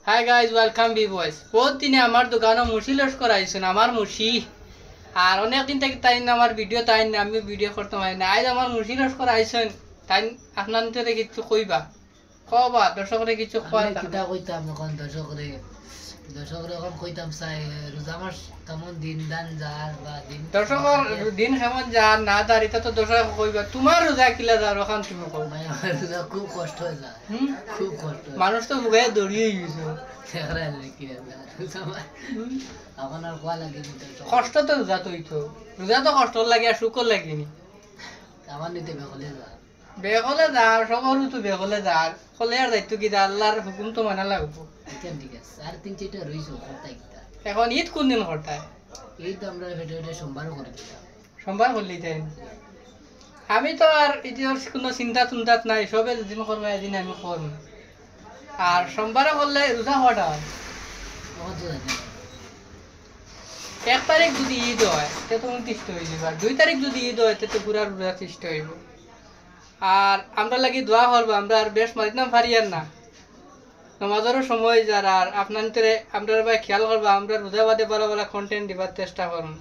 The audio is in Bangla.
হাই গাইজ ওয়েলকাম বি বয়েস। বহুত দিনে আমার দোকানে মুসি লস করাইছেন আমার মুসি, আর অনেকদিন থেকে তাই আমার ভিডিও তাই না, আমি ভিডিও করতে পারি না। আজ আমার মুসি লস করাইছেন, তাই আপনার কিছু কইবা কবা দর্শকরে কিছু কইতাম এখন দর্শকরে এখন কইতাম চাই রোজা মাস কেমন দিন দান যার বা দিন দর্শকর দিন কেমন যার না যার এটা তো দর্শক কইবা। তোমার রোজা কিলা যার ওখান তুমি কও। রোজা খুব কষ্ট হয়ে যায়, খুব কষ্ট। মানুষ তো মুখে দড়িয়ে গেছে, এখন আর কোয়া লাগে কষ্ট তো রোজা রোজা তো কষ্ট লাগে আর সুখর লাগেনি। আমার নিতে বেহলে যা বেহলে যার সবরও তো বেহলে যার হলে আর দায়িত্ব কি আল্লাহর হুকুম তো মানা লাগবো। ঠিক আছে, আর 3-4টা রইছো এখন ঈদ কোন দিন করতায়? এই তো আমরা ভিডিওটা সোমবারও করে দিতাম, সোমবার করলেই তাই। আমি তো আর এটির কোনো চিন্তা চিন্তাত নাই, সবে যেদিন করবো এদিন আমি করবো। আর সোমবারে করলে রোজা হওয়াটা হয় 1 তারিখ যদি ঈদ হয় তে তো 29 হয়ে যাবে, আর 2 তারিখ যদি ঈদ হয় তে তো পুরা রোজা 30 হইব। আর আমরা লাগি দোয়া করবো, আমরা আর বেশ মারিতাম পারি আর না নামাজেরও সময় যারা, আর আপনার আমরা ভাই খেয়াল করবো, আমরা রোজা বাদে বড় বড় কন্টেন্ট দিবার চেষ্টা করবো।